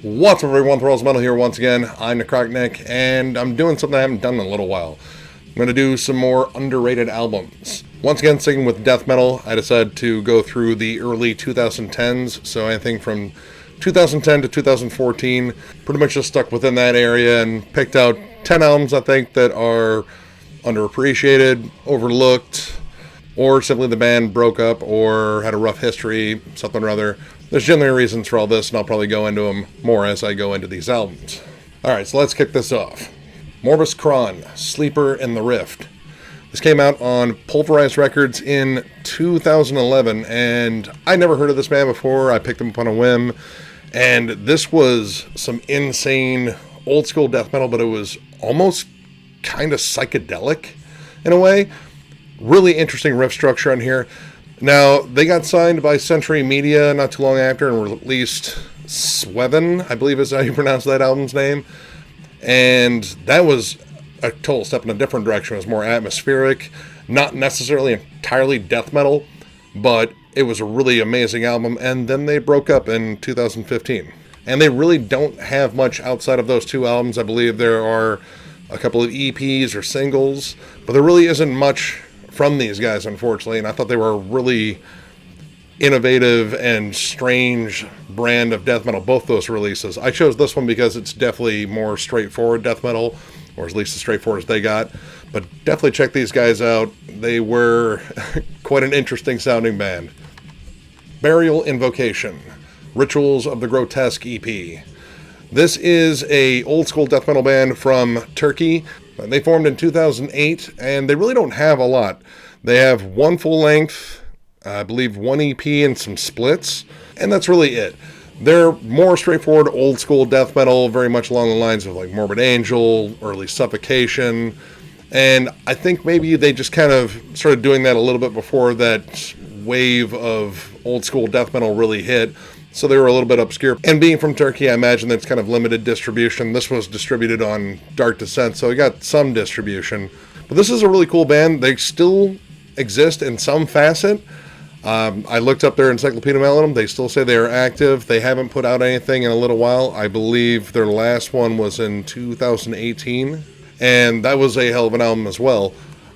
What's up everyone, Thralls Metal here once again. I'm Necrotic, and I'm doing something I haven't done in a little while. I'm going to do some more underrated albums. Once again, sticking with death metal, I decided to go through the early 2010s, so anything from 2010 to 2014, pretty much just stuck within that area and picked out 10 albums I think that are underappreciated, overlooked, or simply the band broke up or had a rough history, something or other. There's generally reasons for all this, and I'll probably go into them more as I go into these albums. Alright, so let's kick this off. Morbus Chron, Sleeper in the Rift. This came out on Pulverized Records in 2011, and I never heard of this band before. I picked them up on a whim, and this was some insane old school death metal, but it was almost kind of psychedelic in a way. Really interesting riff structure on here. Now, they got signed by Century Media not too long after and released Sweven, I believe is how you pronounce that album's name. And that was a total step in a different direction. It was more atmospheric, not necessarily entirely death metal, but it was a really amazing album. And then they broke up in 2015. And they really don't have much outside of those two albums. I believe there are a couple of EPs or singles, but there really isn't much from these guys, unfortunately, and I thought they were a really innovative and strange brand of death metal, both those releases. I chose this one because it's definitely more straightforward death metal, or at least as straightforward as they got, but definitely check these guys out. They were quite an interesting sounding band. Burial Invocation, Rituals of the Grotesque EP. This is a old school death metal band from Turkey. They formed in 2008, and they really don't have a lot. They have one full length, I believe one EP and some splits, and that's really it. They're more straightforward old school death metal, very much along the lines of like Morbid Angel, early Suffocation, and I think maybe they just kind of started doing that a little bit before that wave of old school death metal really hit. So they were a little bit obscure. And being from Turkey, I imagine that's kind of limited distribution. This was distributed on Dark Descent, so it got some distribution. But this is a really cool band. They still exist in some facet. I looked up their Encyclopedia Melodum. They still say they are active. They haven't put out anything in a little while. I believe their last one was in 2018. And that was a hell of an album as well.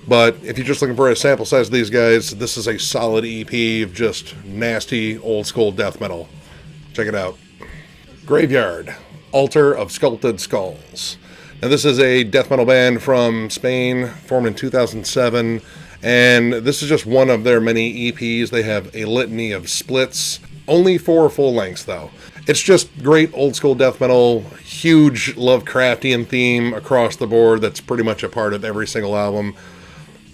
But if you're just looking for a sample size of these guys, this is a solid EP of just nasty old school death metal. Check it out. Graveyard, Altar of Sculpted Skulls. Now this is a death metal band from Spain, formed in 2007, and this is just one of their many EPs. They have a litany of splits, only 4 full lengths though. It's just great old school death metal, huge Lovecraftian theme across the board that's pretty much a part of every single album.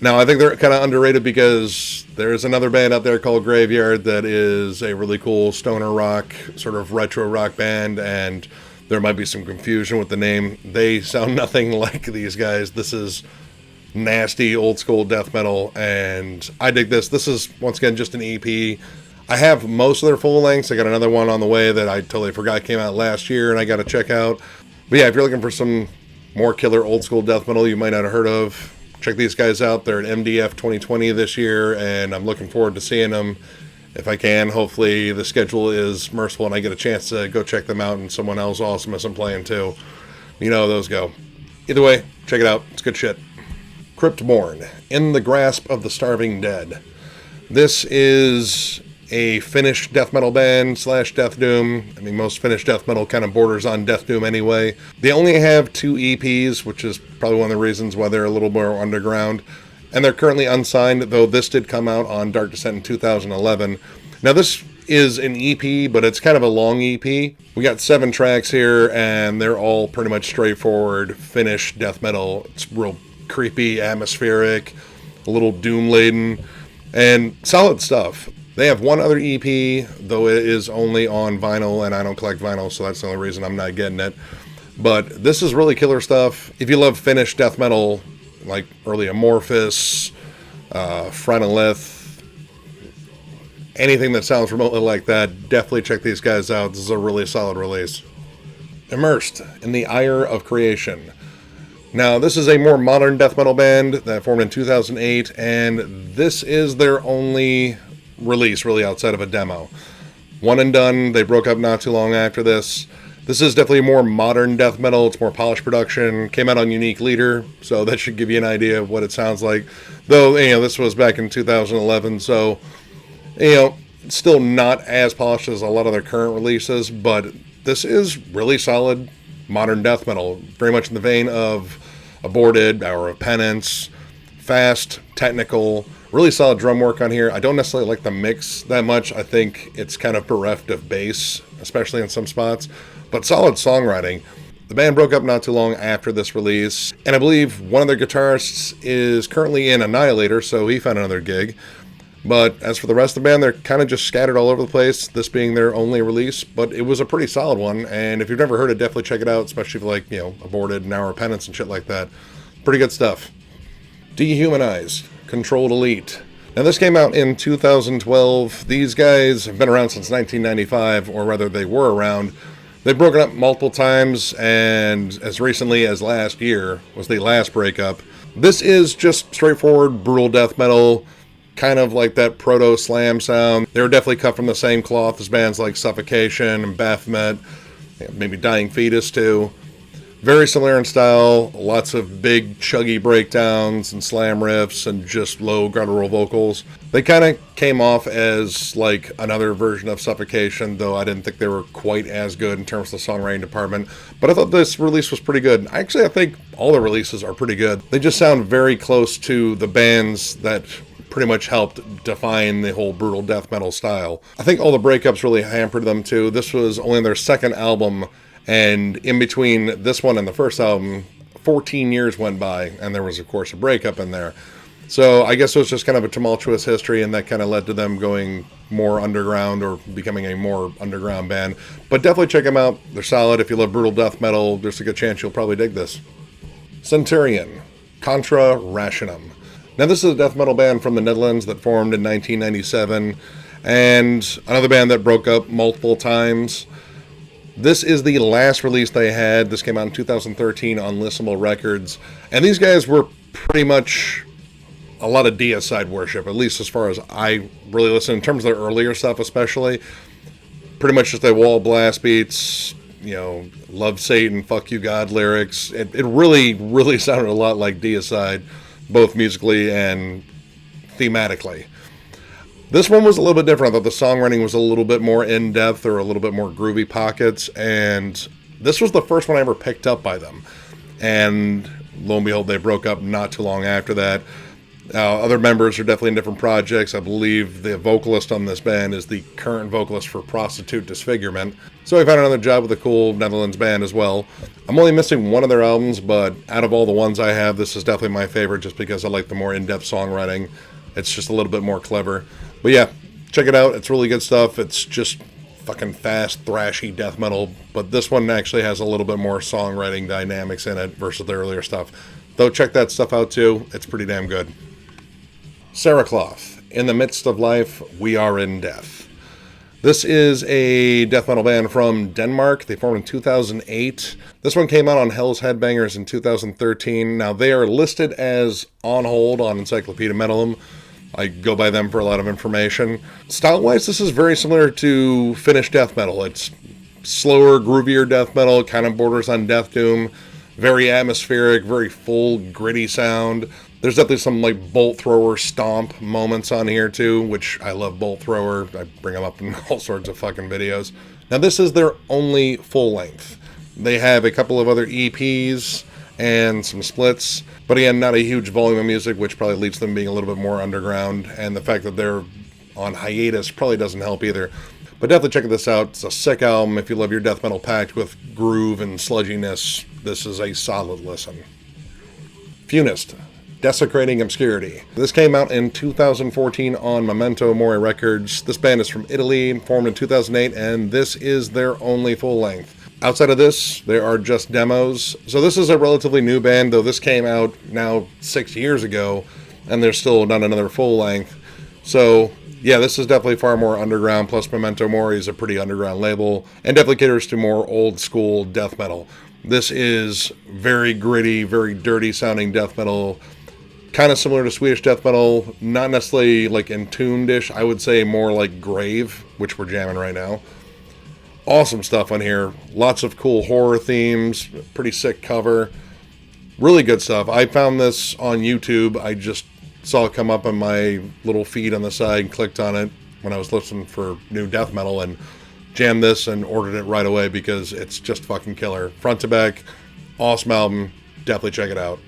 Now, I think they're kind of underrated because there's another band out there called Graveyard that is a really cool stoner rock, sort of retro rock band, and there might be some confusion with the name. They sound nothing like these guys. This is nasty, old school death metal, and I dig this. This is, once again, just an EP. I have most of their full lengths. I got another one on the way that I totally forgot came out last year, and I got to check out. But yeah, if you're looking for some more killer old school death metal you might not have heard of, check these guys out. They're at MDF 2020 this year, and I'm looking forward to seeing them if I can. Hopefully the schedule is merciful and I get a chance to go check them out and someone else awesome as I'm playing too. You know how those go. Either way, check it out. It's good shit. Cryptborn, In the Grasp of the Starving Dead. This is a Finnish death metal band / death doom. I mean, most Finnish death metal kind of borders on death doom anyway. They only have 2 EPs, which is probably one of the reasons why they're a little more underground. And they're currently unsigned, though this did come out on Dark Descent in 2011. Now, this is an EP, but it's kind of a long EP. We got 7 tracks here, and they're all pretty much straightforward Finnish death metal. It's real creepy, atmospheric, a little doom-laden, and solid stuff. They have one other EP, though it is only on vinyl, and I don't collect vinyl, so that's the only reason I'm not getting it. But this is really killer stuff. If you love Finnish death metal, like early Amorphous, Phronolith, anything that sounds remotely like that, definitely check these guys out. This is a really solid release. Immersed, in the Ire of Creation. Now, this is a more modern death metal band that formed in 2008, and this is their only release really outside of a demo. One and done. They broke up not too long after this. This is definitely more modern death metal. It's more polished production. Came out on Unique Leader, so that should give you an idea of what it sounds like. Though, this was back in 2011, so, still not as polished as a lot of their current releases, but this is really solid modern death metal. Very much in the vein of Aborted, Hour of Penance, fast, technical, really solid drum work on here. I don't necessarily like the mix that much. I think it's kind of bereft of bass, especially in some spots. But solid songwriting. The band broke up not too long after this release, and I believe one of their guitarists is currently in Annihilator, so he found another gig. But as for the rest of the band, they're kind of just scattered all over the place, this being their only release, but it was a pretty solid one, and if you've never heard it, definitely check it out, especially if you like, Aborted, and Hour of Penance and shit like that. Pretty good stuff. Dehumanized, Controlled Elite. Now this came out in 2012. These guys have been around since 1995, or rather they were around. They've broken up multiple times, and as recently as last year was the last breakup. This is just straightforward, brutal death metal, kind of like that proto-slam sound. They were definitely cut from the same cloth as bands like Suffocation and Baphomet, maybe Dying Fetus too. Very similar in style, lots of big chuggy breakdowns and slam riffs and just low guttural vocals. They kind of came off as like another version of Suffocation, though I didn't think they were quite as good in terms of the songwriting department. But I thought this release was pretty good. Actually, I think all the releases are pretty good. They just sound very close to the bands that pretty much helped define the whole brutal death metal style. I think all the breakups really hampered them too. This was only their second album, and in between this one and the first album, 14 years went by, and there was, of course, a breakup in there. So I guess it was just kind of a tumultuous history, and that kind of led to them going more underground or becoming a more underground band. But definitely check them out. They're solid. If you love brutal death metal, there's a good chance you'll probably dig this. Centurion, Contra, Rationem. Now this is a death metal band from the Netherlands that formed in 1997, and another band that broke up multiple times. This is the last release they had. This came out in 2013 on Listenable Records. And these guys were pretty much a lot of deicide worship, at least as far as I really listen. In terms of their earlier stuff especially, pretty much just their wall blast beats, love Satan, fuck you God lyrics. It really, really sounded a lot like deicide, both musically and thematically. This one was a little bit different. I thought the songwriting was a little bit more in-depth or a little bit more groovy pockets, and this was the first one I ever picked up by them. And lo and behold, they broke up not too long after that. Other members are definitely in different projects. I believe the vocalist on this band is the current vocalist for Prostitute Disfigurement. So I found another job with a cool Netherlands band as well. I'm only missing one of their albums, but out of all the ones I have, this is definitely my favorite just because I like the more in-depth songwriting. It's just a little bit more clever. But yeah, check it out. It's really good stuff. It's just fucking fast, thrashy death metal. But this one actually has a little bit more songwriting dynamics in it versus the earlier stuff. Though check that stuff out too. It's pretty damn good. Cerekloth, In the Midst of Life, We Are in Death. This is a death metal band from Denmark. They formed in 2008. This one came out on Hell's Headbangers in 2013. Now they are listed as on hold on Encyclopedia Metalum. I go by them for a lot of information. Style-wise, this is very similar to Finnish death metal. It's slower, groovier death metal, kind of borders on Death Doom. Very atmospheric, very full, gritty sound. There's definitely some like bolt thrower stomp moments on here too, which I love bolt thrower. I bring them up in all sorts of fucking videos. Now this is their only full length. They have a couple of other EPs and some splits, but again, not a huge volume of music, which probably leads to them being a little bit more underground, and the fact that they're on hiatus probably doesn't help either. But definitely check this out. It's a sick album. If you love your death metal packed with groove and sludginess, this is a solid listen. Fewness, Desecrating Obscurity. This came out in 2014 on Memento Mori Records. This band is from Italy, formed in 2008, and this is their only full length. Outside of this, there are just demos. So this is a relatively new band, though this came out now 6 years ago, and they're still not another full length. So yeah, this is definitely far more underground, plus Memento Mori is a pretty underground label, and definitely caters to more old school death metal. This is very gritty, very dirty sounding death metal, kind of similar to Swedish death metal, not necessarily like Entombed-ish, I would say more like Grave, which we're jamming right now. Awesome stuff on here. Lots of cool horror themes. Pretty sick cover. Really good stuff. I found this on YouTube. I just saw it come up on my little feed on the side and clicked on it when I was listening for new death metal and jammed this and ordered it right away because it's just fucking killer. Front to back, awesome album. Definitely check it out.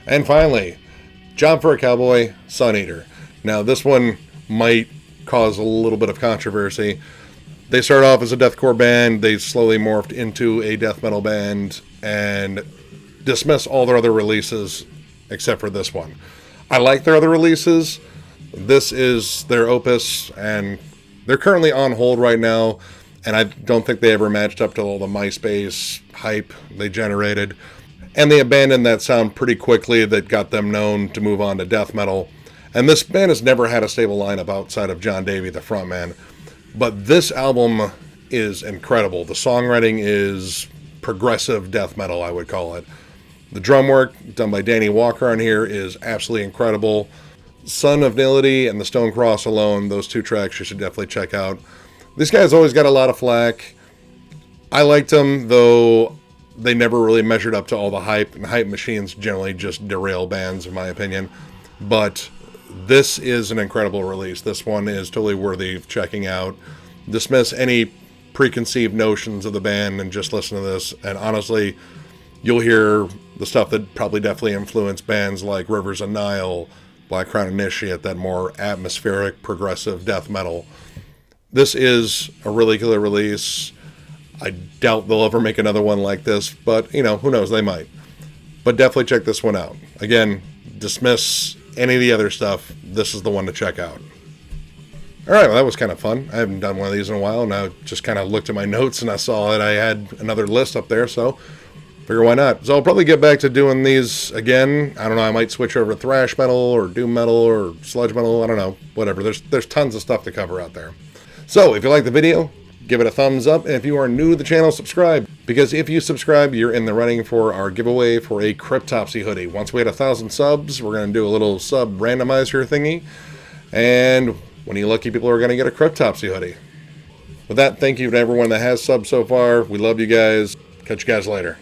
And finally, Job for a Cowboy, Sun Eater. Now this one might cause a little bit of controversy. They started off as a deathcore band. They slowly morphed into a death metal band and dismissed all their other releases except for this one. I like their other releases. This is their opus, and they're currently on hold right now, and I don't think they ever matched up to all the MySpace hype they generated. And they abandoned that sound pretty quickly that got them known to move on to death metal. And this band has never had a stable lineup outside of John Davey, the frontman. But this album is incredible. The songwriting is progressive death metal, I would call it. The drum work done by Danny Walker on here is absolutely incredible. Son of Nility and The Stone Cross alone, those two tracks you should definitely check out. These guys always got a lot of flack. I liked them, though they never really measured up to all the hype, and hype machines generally just derail bands, in my opinion. But this is an incredible release. This one is totally worthy of checking out. Dismiss any preconceived notions of the band and just listen to this. And honestly, you'll hear the stuff that probably definitely influenced bands like Rivers of Nile, Black Crown Initiate, that more atmospheric, progressive death metal. This is a really killer release. I doubt they'll ever make another one like this, but, you know, who knows, they might. But definitely check this one out. Again, dismiss any of the other stuff. This is the one to check out. Alright, well, that was kind of fun. I haven't done one of these in a while, and I just kind of looked at my notes and I saw that I had another list up there, so figure why not. So I'll probably get back to doing these again. I don't know, I might switch over to thrash metal or doom metal or sludge metal. I don't know, whatever. There's tons of stuff to cover out there. So if you like the video, give it a thumbs up, and if you are new to the channel, subscribe. Because if you subscribe, you're in the running for our giveaway for a Cryptopsy hoodie. Once we hit 1,000 subs, we're going to do a little sub randomizer thingy, and one of you lucky people are going to get a Cryptopsy hoodie. With that, thank you to everyone that has subbed so far. We love you guys. Catch you guys later.